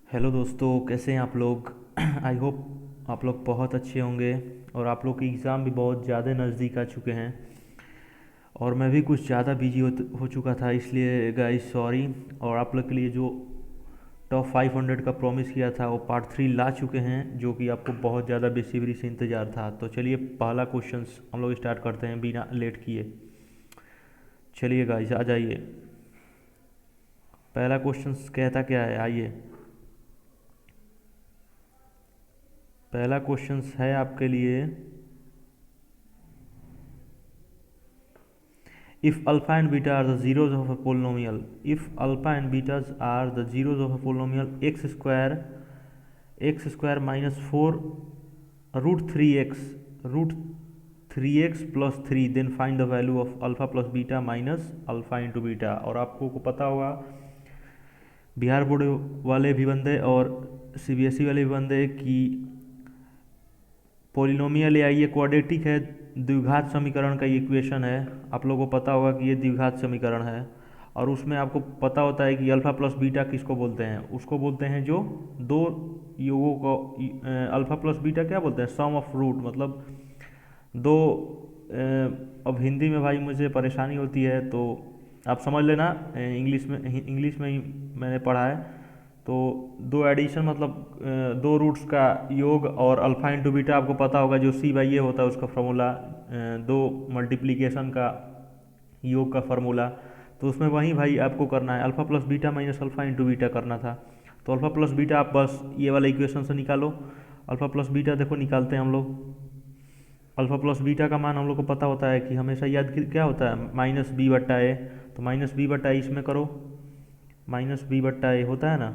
Hello दोस्तों, कैसे हैं आप लोग। आई होप आप लोग बहुत अच्छे होंगे। और आप लोग के एग्ज़ाम भी बहुत ज़्यादा नज़दीक आ चुके हैं। और मैं भी कुछ ज़्यादा बिजी हो चुका था, इसलिए गाइस सॉरी। और आप लोग के लिए जो टॉप 500 का प्रॉमिस किया था वो पार्ट 3 ला चुके हैं, जो कि आपको बहुत ज़्यादा बेसब्री से इंतज़ार था। तो चलिए पहला क्वेश्चंस हम लोग स्टार्ट करते हैं बिना लेट किए। चलिए गाइस आ जाइए। पहला क्वेश्चंस कहता क्या है, आइए। पहला क्वेश्चंस है आपके लिए, if alpha and beta are the zeros of a polynomial, if alpha and betas are the zeros of a polynomial x square minus 4 root 3x plus 3, then find the value of alpha plus beta minus alpha into beta। और आपको को पता होगा, Bihar board वाले भी बंदे और CBSE वाले भी बंदे कि पोलिनोमियल या ये क्वाड्रेटिक है, द्विघात समीकरण का इक्वेशन है। आप लोगों को पता होगा कि ये द्विघात समीकरण है। और उसमें आपको पता होता है कि अल्फ़ा प्लस बीटा किसको बोलते हैं, उसको बोलते हैं जो दो योगों को अल्फ़ा प्लस बीटा क्या बोलते हैं, सम ऑफ रूट, मतलब दो अब हिंदी में भाई मुझे परेशानी होती है तो आप समझ लेना। इंग्लिश में ही मैंने पढ़ा है। तो दो एडिशन मतलब दो रूट्स का योग, और अल्फ़ा इंटू बीटा आपको पता होगा जो सी बाई ए होता है उसका फार्मूला, दो मल्टीप्लिकेशन का योग का फार्मूला। तो उसमें वही भाई आपको करना है, alpha plus beta minus alpha into beta करना था। तो अल्फ़ा प्लस बीटा आप बस ये वाला इक्वेशन से निकालो। अल्फ़ा प्लस बीटा देखो निकालते हैं हम लोग। अल्फ़ा प्लस बीटा का मान हम लोग को पता होता है कि हमेशा याद क्या होता है, माइनस बी बट्टा ए। तो माइनस बी बट्टा ए इसमें करो, माइनस बी बट्टा ए होता है ना।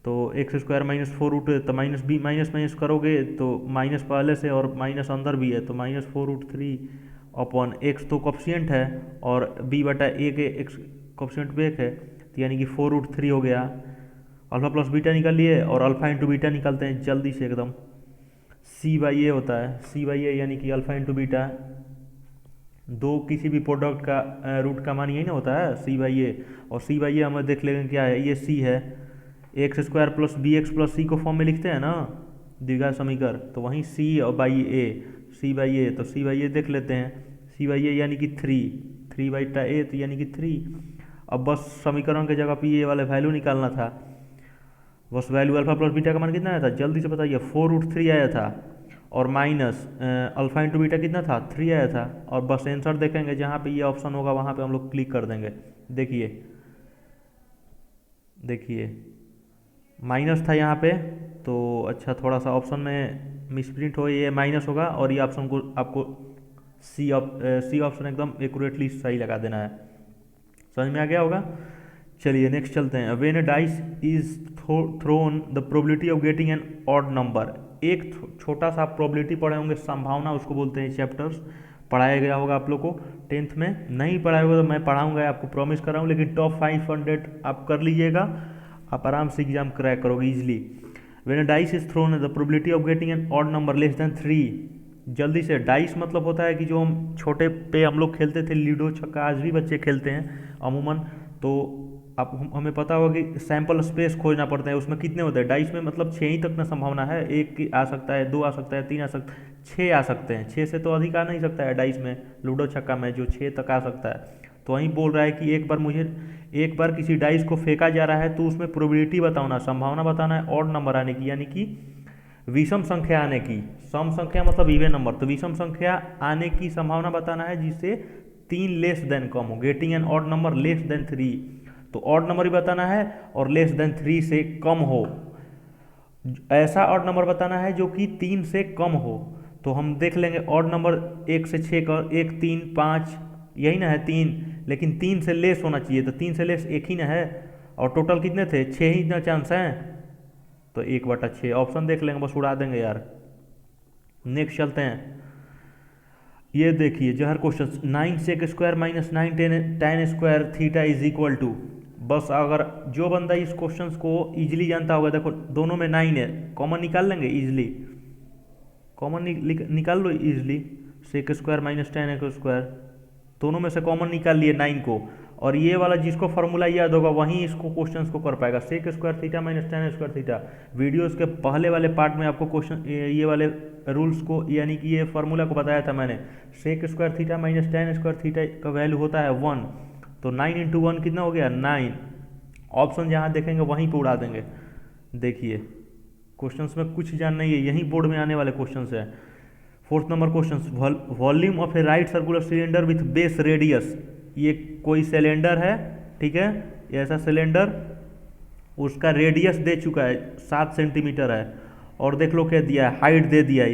तो एक्स स्क्वायर माइनस 4 रूट, तो माइनस बी माइनस माइनस करोगे तो माइनस पहले से और माइनस अंदर भी है, तो माइनस 4 रूट 3 अपॉन एक्स तो कॉप्शियंट है, और बी बटा ए के एक्स कॉप्शियंट पे एक है, तो यानी कि 4 रूट 3 हो गया। अल्फ़ा प्लस बीटा निकाल लिए, और अल्फ़ा इंटू बीटा निकालते हैं जल्दी से एकदम। सी बाई ए होता है, सी बाई ए यानी कि अल्फ़ा इंटू बीटा, दो किसी भी प्रोडक्ट का रूट का मान यही ना होता है, सी बाई ए। और सी बाई ए हमें देख लेंगे क्या है, ये सी है। X square plus b x plus c को फॉर्म में लिखते हैं ना द्विघात समीकरण, तो वहीं सी और बाई ए, सी बाई ए, तो सी बाई ए देख लेते हैं। सी बाई ए यानी कि 3 तो यानी कि 3। अब बस समीकरण के जगह पे ये वाले वैल्यू निकालना था। बस वैल्यू अल्फा प्लस बीटा का मान कितना आया था, जल्दी से बताइए। 4 रूट 3 आया था, और माइनस अल्फा इंटू बीटा कितना था, 3 आया था। और बस आंसर देखेंगे जहाँ पे ये ऑप्शन होगा वहाँ पे हम लोग क्लिक कर देंगे। देखिए देखिए माइनस था यहाँ पे, तो अच्छा थोड़ा सा ऑप्शन में मिसप्रिंट हो, ये माइनस होगा, और ये ऑप्शन को आपको सी ऑप्शन एकदम एक्यूरेटली सही लगा देना है। समझ में आ गया होगा। चलिए नेक्स्ट चलते हैं। When a dice is thrown the probability of getting an odd number, एक छोटा सा प्रोबेबिलिटी पढ़े होंगे, संभावना उसको बोलते हैं। चैप्टर्स पढ़ाया गया होगा आप लोग को, टेंथ में नहीं पढ़ाया होगा तो मैं पढ़ाऊंगा, आपको प्रॉमिस कर रहा हूँ। लेकिन टॉप 500 आप कर लीजिएगा, आप आराम से एग्जाम क्रैक करोगे easily. When a dice is thrown the probability of getting an odd number less than 3, जल्दी से। डाइस मतलब होता है कि जो हम छोटे पे हम लोग खेलते थे, लूडो छक्का, आज भी बच्चे खेलते हैं अमूमन। तो अब हमें पता होगा कि सैंपल स्पेस खोजना पड़ता है, उसमें कितने होते हैं डाइस में, मतलब 6 ही तक ना संभावना है। एक आ सकता है, 2 आ सकता है, 3 आ सकता है, 6 आ सकते हैं। 6 से तो अधिक आ नहीं सकता है डाइस में, लूडो छक्का में जो 6 तक आ सकता है। तो वहीं बोल रहा है कि एक बार किसी डाइस को फेंका जा रहा है तो उसमें प्रोबेबिलिटी बताना, संभावना बताना है ऑड नंबर आने की, यानी कि विषम संख्या आने की। सम संख्या मतलब इवन नंबर, तो विषम संख्या आने की संभावना बताना है जिससे 3 लेस देन कम हो, getting an odd number less than 3। तो ऑड नंबर ही बताना है और लेस देन 3 से कम हो, ऐसा ऑड नंबर बताना है जो कि 3 से कम हो। तो हम देख लेंगे ऑड नंबर 1 से 6 का, 1 3 5 यही ना है 3, लेकिन 3 से लेस होना चाहिए, तो 3 से लेस एक ही ना है। और टोटल कितने थे, 6 ही ना चांस हैं, तो 1/6 ऑप्शन देख लेंगे, बस उड़ा देंगे यार। नेक्स्ट चलते हैं। ये देखिए जहर question, 9 sec square minus 9 tan square theta is equal to. बस अगर जो बंदा इस क्वेश्चन को इजीली जानता होगा, देखो दोनों में 9 है, कॉमन निकाल लेंगे इजीली। कॉमन निकाल लो easily, sec square minus ten square, दोनों में से कॉमन निकाल लिए 9 को, और ये वाला जिसको फार्मूला याद होगा वहीं इसको क्वेश्चंस को कर पाएगा। Sec square theta minus ten square theta, videos के पहले वाले पार्ट में आपको क्वेश्चन ये वाले रूल्स को यानी कि ये फार्मूला को बताया था मैंने। Sec square theta minus ten square theta का वैल्यू होता है 1, तो 9 इंटू 1 कितना हो गया 9। ऑप्शन जहाँ देखेंगे वहीं पर उड़ा देंगे। देखिए क्वेश्चंस में कुछ जान नहीं है, यही बोर्ड में आने वाले क्वेश्चंस है। 4th number question, volume of A right circular cylinder with base radius. ये कोई सिलेंडर है, ठीक है, ऐसा सिलेंडर, उसका रेडियस दे चुका है 7 सेंटीमीटर है, और देख लो क्या दिया है, हाइट दे दिया है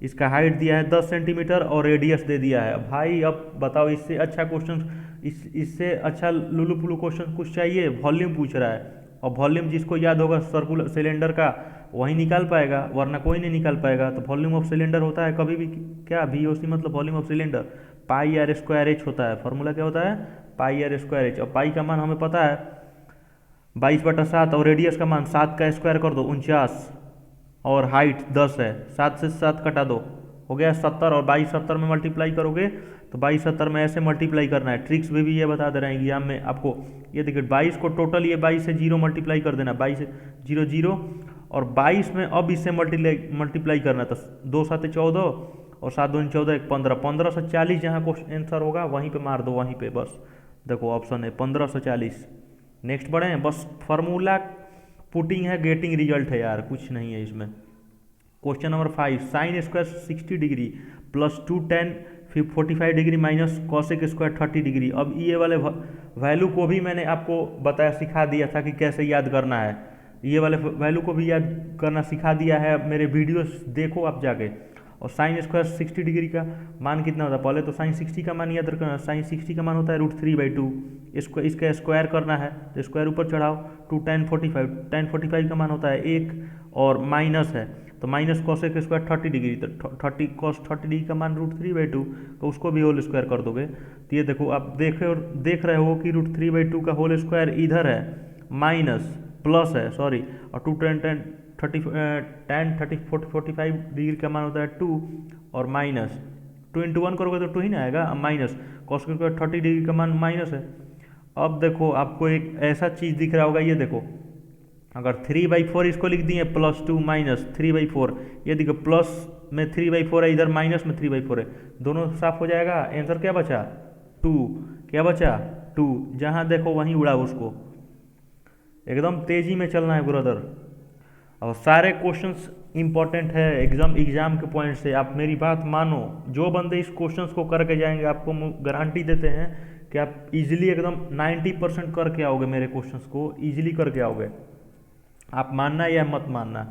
इसका हाइट दिया है 10 सेंटीमीटर और रेडियस दे दिया है। भाई अब बताओ इससे अच्छा क्वेश्चन, इससे अच्छा लुलू पुलू क्वेश्चन कुछ चाहिए? वॉल्यूम पूछ रहा है, और वॉल्यूम जिसको याद होगा सर्कुलर सिलेंडर का वही निकाल पाएगा, वरना कोई नहीं निकाल पाएगा। तो वॉल्यूम ऑफ सिलेंडर होता है कभी भी क्या, VOC मतलब volume of cylinder, pi r square h होता है। फार्मूला क्या होता है, पाई आर स्क्वायर एच। और पाई का मान हमें पता है 22/7, और रेडियस का मान 7 का स्क्वायर कर दो 49, और हाइट 10 है, 7 से 7 कटा दो, हो गया 70, और 22 70 में मल्टीप्लाई करोगे तो 22 70 में ऐसे मल्टीप्लाई करना है। ट्रिक्स भी ये बता दे रहे हैं एग्जाम में आपको। ये देखिए 22 को टोटल ये 22 से 0 मल्टीप्लाई कर देना, 22 से 0 0, और 22 में अब इससे मल्टीप्लाई करना, तो 2 7 14 और 7 2 14 1 15, 15 से 40 जहाँ क्वेश्चन आंसर होगा वहीं पे मार दो, वहीं पे बस। देखो ऑप्शन है 15 से 40। नेक्स्ट बढ़े हैं, बस फार्मूला पुटिंग है, गेटिंग रिजल्ट है यार, कुछ नहीं है इसमें। Question number 5, sine square 60 degree plus 2 tan 45 degree minus cosec square 30 degree. अब ये वाले वैल्यू को भी मैंने आपको बताया, सिखा दिया था कि कैसे याद करना है। ये वाले वैल्यू को भी याद करना सिखा दिया है, मेरे वीडियोस देखो आप जाके। और साइन स्क्वायर 60 डिग्री का मान कितना होता है, पहले तो साइन 60 का मान याद रखना। साइन 60 का मान होता है √3/2, इसको इसका स्क्वायर करना है तो स्क्वायर ऊपर चढ़ाओ, 2 tan 45, tan 45 का मान होता है 1, और माइनस है तो माइनस कॉसेक स्क्वायर 30 डिग्री, तो 30 cos 30 डिग्री का मान √3/2, तो उसको भी होल स्क्वायर कर दोगे। तो ये देखो आप देख रहे हो कि √3/2 का होल स्क्वायर इधर है, माइनस प्लस है सॉरी, और 2 tan 45 डिग्री का मान होता है 2, और माइनस 2 × 1 करोगे तो 2 ही ना आएगा, माइनस कॉस स्क्वायर 30 डिग्री का मान माइनस है। अब देखो आपको एक ऐसा चीज़ दिख रहा होगा, ये देखो अगर 3/4 इसको लिख दिए +2 माइनस 3/4, ये देखो प्लस में 3/4 है, इधर माइनस में 3/4 है, दोनों साफ हो जाएगा। आंसर क्या बचा 2, क्या बचा 2, जहाँ देखो वहीं उड़ा उसको। एकदम तेजी में चलना है ब्रदर, और सारे क्वेश्चंस इंपॉर्टेंट है एग्जाम के पॉइंट से। आप मेरी बात मानो, जो बंदे इस क्वेश्चंस को करके जाएंगे आपको गारंटी देते हैं कि आप इजीली एकदम 90% करके आओगे, मेरे क्वेश्चंस को इजीली करके आओगे। आप मानना या मत मानना।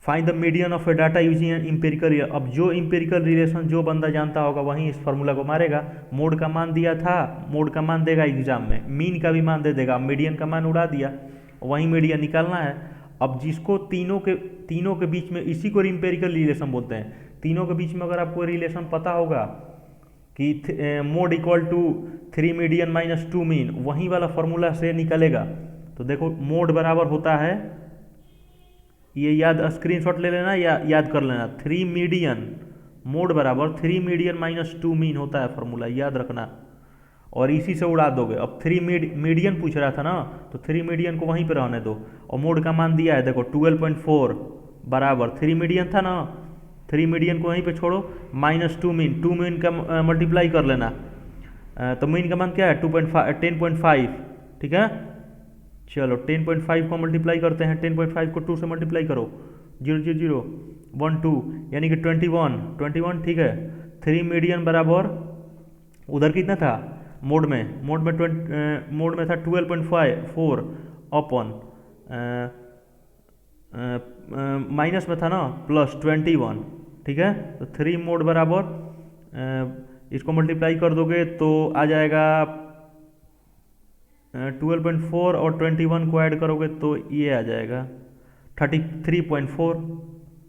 Find the median of a data using an empirical. अब जो इंपेरिकल रिलेशन जो बंदा जानता होगा वहीं इस फार्मूला को मारेगा। मोड का मान दिया था, मोड का मान देगा एग्जाम में, मीन का भी मान दे देगा, मीडियन का मान उड़ा दिया, वहीं मीडियन निकालना है। अब जिसको तीनों के बीच में, इसी को इंपेरिकल रिलेशन बोलते हैं। तीनों के बीच में अगर आपको रिलेशन पता होगा कि mode equal to 3 median minus 2 mean, वहीं वाला फार्मूला से निकलेगा। तो देखो मोड बराबर होता है, ये याद स्क्रीनशॉट ले लेना या याद कर लेना, 3 मीडियन, मोड बराबर 3 मीडियन माइनस 2 मीन होता है फार्मूला, याद रखना। और इसी से उड़ा दोगे। अब 3 मीडियन पूछ रहा था ना, तो 3 मीडियन को वहीं पे रहने दो, और मोड का मान दिया है देखो 12.4 बराबर 3 मीडियन था ना, 3 मीडियन को वहीं पे छोड़ो, माइनस 2 मीन, 2 मीन का मल्टीप्लाई कर लेना, तो मीन का मान क्या है 10.5, ठीक है। चलो 10.5 को मल्टीप्लाई करते हैं, 10.5 को 2 से मल्टीप्लाई करो, 0 0 0 1 2 यानी कि 21, ठीक है। 3 मीडियन बराबर उधर कितना था मोड में था 12.4 अपन माइनस में था ना +21, ठीक है। तो 3 मोड बराबर इसको मल्टीप्लाई कर दोगे तो आ जाएगा 12.4 और 21 को ऐड करोगे तो ये आ जाएगा 33.4।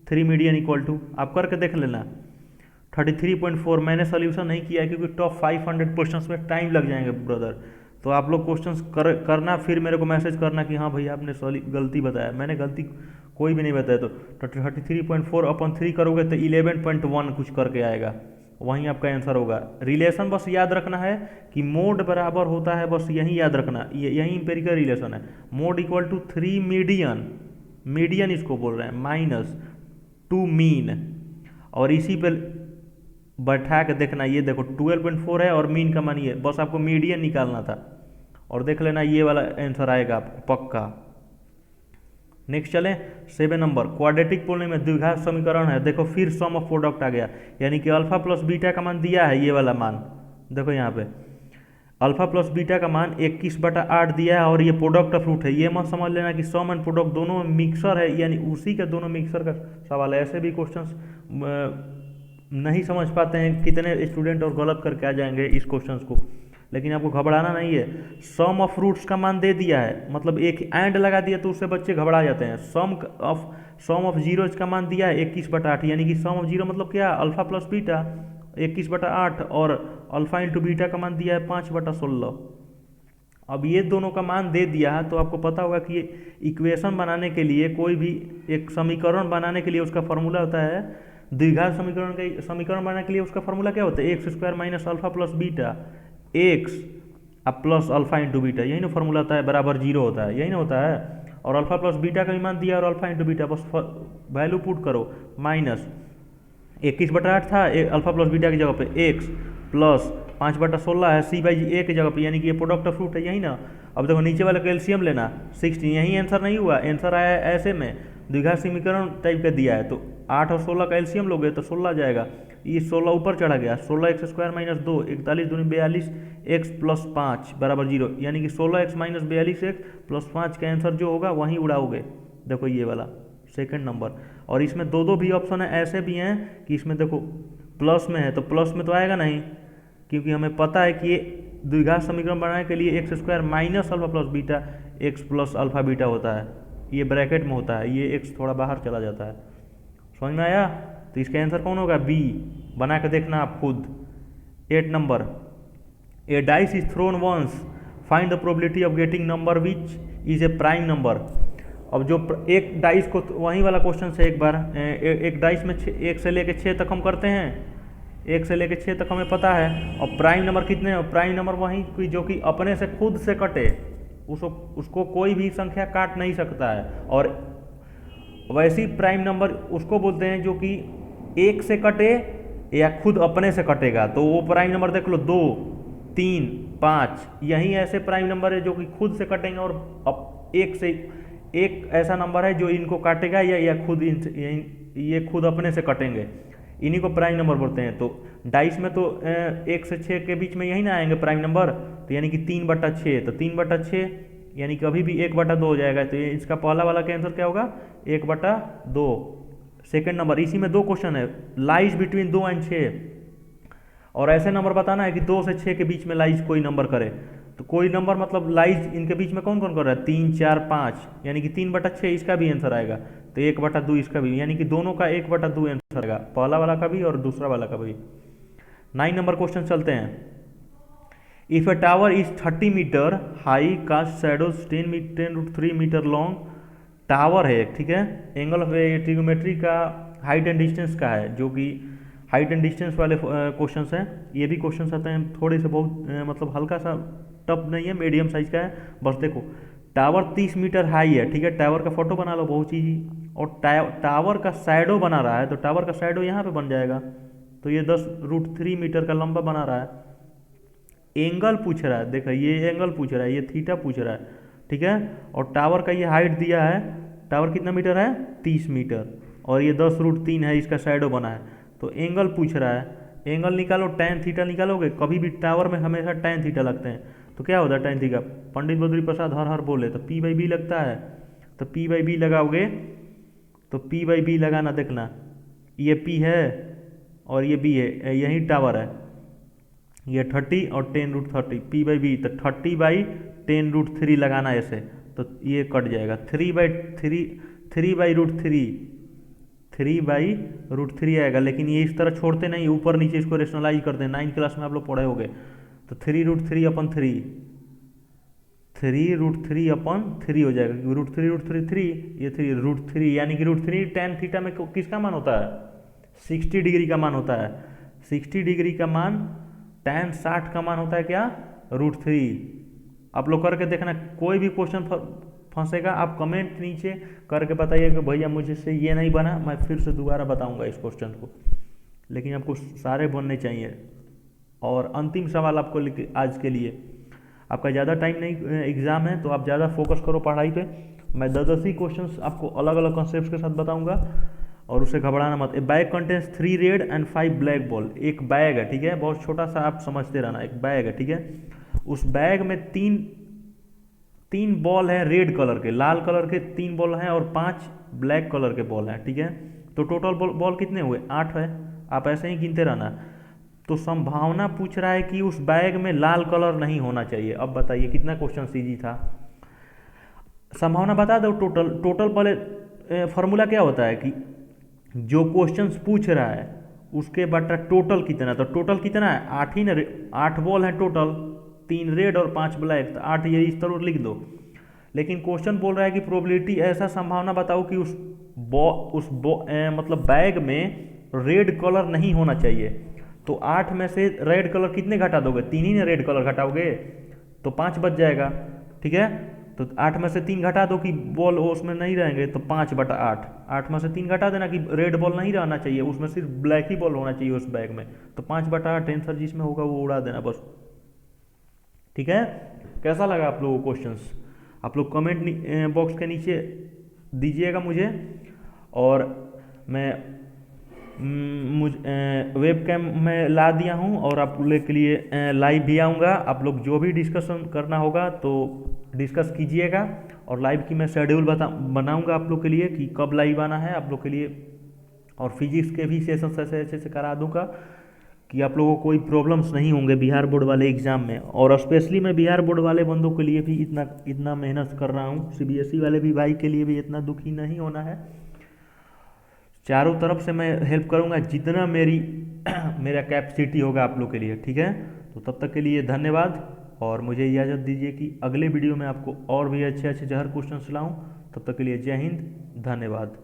3 मीडियन इक्वल टू, आप करके देख लेना 33.4। मैंने सोल्यूशन नहीं किया है क्योंकि टॉप 500 क्वेश्चंस में टाइम लग जाएंगे ब्रदर। तो आप लोग क्वेश्चंस करना, फिर मेरे को मैसेज करना कि हाँ भैया आपने गलती बताया। मैंने गलती कोई भी नहीं बताया। तो 33.4 अपन 3 करोगे तो 11.1 कुछ करके आएगा, वहीं आपका आंसर होगा। रिलेशन बस याद रखना है कि मोड बराबर होता है, बस यही याद रखना, यही इंपेरिकल रिलेशन है। Mode equal to 3 median, median इसको बोल रहे हैं, माइनस 2 मीन, और इसी पे बैठा के देखना, ये देखो 12.4 है और मीन का मान ये, बस आपको मीडियन निकालना था और देख लेना ये वाला आंसर आएगा आपको पक्का। नेक्स्ट चलें 7 नंबर, क्वाड्रेटिक पोल में द्विघात समीकरण है। देखो फिर सम ऑफ प्रोडक्ट आ गया, यानी कि अल्फा प्लस बीटा का मान दिया है, ये वाला मान देखो यहाँ पे अल्फा प्लस बीटा का मान 21/8 दिया है और ये प्रोडक्ट ऑफ रूट है। ये मत समझ लेना कि सम एंड प्रोडक्ट दोनों मिक्सर है, यानी उसी का दोनों मिक्सर का सवाल है। ऐसे भी क्वेश्चंस नहीं समझ पाते हैं कितने स्टूडेंट और गलत करके आ जाएंगे इस क्वेश्चंस को, लेकिन आपको घबराना नहीं है। सम ऑफ रूट्स का मान दे दिया है, मतलब एक एंड लगा दिया तो उससे बच्चे घबरा जाते हैं। सम ऑफ जीरोज का मान दिया है 21/8, यानी कि सम ऑफ जीरो मतलब क्या, अल्फा प्लस बीटा 21/8, और अल्फा इंटू बीटा का मान दिया है 5/16। अब ये दोनों का मान दे दिया है तो आपको पता होगा कि इक्वेशन बनाने के लिए, कोई भी एक समीकरण बनाने के लिए उसका फॉर्मूला होता है, द्विघात समीकरण बनाने के लिए उसका फॉर्मूला क्या होता है, x square minus alpha plus beta x अब प्लस अल्फा इंटू बीटा, यही ना फॉर्मूला होता है, बराबर जीरो होता है, यही ना होता है। और अल्फा प्लस बीटा का भी मान दिया और अल्फा इंटू बीटा, बस वैल्यू पुट करो, माइनस 21/8 था अल्फा प्लस बीटा की जगह पे एक्स प्लस 5/16 है सी बाई ए की जगह पे, यानी कि ये प्रोडक्ट ऑफ रूट है, यही ना। अब देखो नीचे वाला कैल्शियम लेना 16, यही आंसर नहीं हुआ, आंसर आया ऐसे में द्विघात समीकरण टाइप का दिया है, तो 8 और 16 का एलसीएम लोगे तो 16 जाएगा, ये 16 ऊपर चढ़ा गया, 16 एक्स स्क्वायर माइनस 2 41 दूनी 42 एक्स प्लस 5 बराबर 0, यानी कि 16 एक्स माइनस 42 एक्स प्लस 5 का आंसर जो होगा वहीं उड़ाओगे। देखो ये वाला सेकंड नंबर, और इसमें दो भी ऑप्शन है, ऐसे भी हैं कि इसमें देखो प्लस में है तो प्लस में तो आएगा नहीं, क्योंकि हमें पता है कि ये द्विघात समीकरण बनाने के लिए x square minus alpha plus beta x plus alpha beta होता है, ये ब्रैकेट में होता है, ये एक्स थोड़ा बाहर चला जाता है। समझ में आया? तो इसका आंसर कौन होगा, बी। बना के देखना आप खुद। 8 number, a dice is thrown once, find the probability of getting number which is a prime number. अब जो एक डाइस को, वही वाला क्वेश्चन से एक बार, एक डाइस में 1 से लेकर 6 तक हम करते हैं, 1 से लेकर 6 तक हमें पता है, और प्राइम नंबर कितने हैं, प्राइम नंबर वही जो कि अपने से खुद से कटे, उसको कोई भी संख्या काट नहीं सकता है, और वैसी प्राइम नंबर उसको बोलते हैं जो कि 1 से कटे या खुद अपने से कटेगा, तो वो प्राइम नंबर देख लो 2 3 5, यही ऐसे प्राइम नंबर है जो कि खुद से कटेंगे, और एक ऐसा नंबर है जो इनको काटेगा या खुद ये खुद अपने से कटेंगे, इन्हीं को प्राइम नंबर बोलते हैं। तो डाइस में तो 1 से 6 के बीच में यही ना आएंगे प्राइम नंबर, तो यानी कि 3/6, तो 3/6 यानी कि अभी भी 1/2 हो जाएगा, तो इसका पहला वाला का आंसर क्या होगा, 1/2। सेकंड नंबर, इसी में 2 क्वेश्चन है, लाइज बिटवीन 2 एंड 6, और ऐसे नंबर बताना है कि 2 से 6 के बीच में लाइज कोई नंबर करे, तो कोई नंबर मतलब लाइज इनके बीच में कौन कौन कर रहा है, 3 4 5, यानी कि 3/6 इसका भी आंसर आएगा, तो 1/2 इसका भी, यानी कि दोनों का 1/2 आंसर आएगा, पहला वाला का भी और दूसरा वाला का भी। 9 नंबर क्वेश्चन चलते हैं। If a tower is 30 metre high, cast shadows 10√3 metre long, tower है, ठीक है, एंगल ऑफ ट्रिगोमेट्री का हाइट एंड डिस्टेंस का है, जो कि हाइट एंड डिस्टेंस वाले क्वेश्चंस हैं। ये भी क्वेश्चंस आते हैं थोड़े से बहुत मतलब हल्का सा टफ नहीं है, मीडियम साइज का है। बस देखो टावर 30 मीटर हाई है, ठीक है, टावर का फोटो बना लो, बहुत चीज़, और टावर का शैडो बना रहा है, तो टावर का शैडो यहाँ पे बन जाएगा, तो ये 10√3 मीटर का लंबा बना रहा है। एंगल पूछ रहा है, देखो ये एंगल पूछ रहा है, ये थीटा पूछ रहा है, ठीक है, और टावर का ये हाइट दिया है, टावर कितना मीटर है, 30 मीटर, और ये 10√3 है, इसका शैडो बना है, तो एंगल पूछ रहा है, एंगल निकालो, tan थीटा निकालोगे, कभी भी टावर में हमेशा tan थीटा लगते हैं, तो क्या होता है tan थीटा, पंडित बद्री प्रसाद हर हर बोले, तो P/B लगता है, तो P/B लगाओगे, तो P/B लगाना, देखना ये P है और ये B है, यही टावर है, ये 30 और 10√30, P/B, तो 30/10√3 लगाना ऐसे, तो ये कट जाएगा, 3/√3 आएगा, लेकिन ये इस तरह छोड़ते नहीं, ऊपर नीचे इसको रेशनलाइज करते हैं, 9th क्लास में आप लोग पढ़े होंगे, तो 3√3/3, 3√3/3 हो जाएगा, √3 ये 3√3, यानी कि √3 tan थीटा में किसका मान होता है, 60 डिग्री का मान होता है, 60 डिग्री का मान tan 60 का मान होता है क्या, √3। आप लोग करके देखना, कोई भी क्वेश्चन फंसेगा आप कमेंट नीचे करके बताइए कि भैया मुझे से ये नहीं बना, मैं फिर से दोबारा बताऊंगा इस क्वेश्चन को, लेकिन आपको सारे बनने चाहिए। और अंतिम सवाल आपको आज के लिए, आपका ज़्यादा टाइम नहीं एग्ज़ाम है तो आप ज़्यादा फोकस करो पढ़ाई पे। मैं 10 ही क्वेश्चंस आपको अलग अलग कॉन्सेप्ट के साथ बताऊंगा और उससे घबराना मत। ए bag contains 3 red and 5 black ball. एक बैग है, ठीक है, बहुत छोटा सा, आप समझते रहना, एक बैग है, ठीक है। उस बैग में तीन बॉल है रेड कलर के, लाल कलर के 3 बॉल हैं और 5 ब्लैक कलर के बॉल हैं, ठीक है। तो टोटल बॉल कितने हुए, 8 है। आप ऐसे ही गिनते रहना। तो संभावना पूछ रहा है कि उस बैग में लाल कलर नहीं होना चाहिए। अब बताइए कितना क्वेश्चन इजी था। संभावना बता दो। टोटल पहले फॉर्मूला क्या होता है कि जो क्वेश्चंस पूछ रहा है उसके बटा टोटल कितना, तो टोटल कितना है 8 ही ना, 8 बॉल है टोटल, 3 रेड और 5 ब्लैक, तो 8 ये इस तरह लिख दो। लेकिन क्वेश्चन बोल रहा है कि प्रोबेबिलिटी, ऐसा संभावना बताओ कि मतलब बैग में रेड कलर नहीं होना चाहिए। तो 8 में से रेड कलर कितने घटा दोगे, 3 ही ना रेड कलर घटाओगे, तो 5 बच जाएगा, ठीक है। तो 8 में से 3 घटा दो कि बॉल उसमें नहीं रहेंगे, तो 5/8। 8 में से 3 घटा देना कि रेड बॉल नहीं रहना चाहिए, उसमें सिर्फ ब्लैक ही बॉल होना चाहिए उस बैग में, तो 5/8 आंसर जिसमें होगा वो उड़ा देना बस, ठीक है। कैसा लगा आप लोगों को क्वेश्चंस, आप लोग कमेंट बॉक्स के नीचे दीजिएगा मुझे। और मैं वेब कैम में ला दिया हूँ और आप लोग के लिए लाइव भी आऊँगा। आप लोग जो भी डिस्कशन करना होगा तो डिस्कस कीजिएगा, और लाइव की मैं शेड्यूल बनाऊँगा आप लोग के लिए कि कब लाइव आना है आप लोग के लिए। और फिजिक्स के भी सेशन ऐसे अच्छे से करा दूँगा कि आप लोगों को कोई प्रॉब्लम्स नहीं होंगे बिहार बोर्ड वाले एग्ज़ाम में। और स्पेशली मैं बिहार बोर्ड वाले बंदों के लिए भी इतना मेहनत कर रहा हूँ, CBSE वाले भी भाई के लिए भी इतना दुखी नहीं होना है। चारों तरफ से मैं हेल्प करूंगा जितना मेरा कैपेसिटी होगा आप लोग के लिए, ठीक है। तो तब तक के लिए धन्यवाद, और मुझे इजाज़त दीजिए कि अगले वीडियो में आपको और भी अच्छे अच्छे जहर क्वेश्चन लाऊं। तब तक के लिए जय हिंद, धन्यवाद।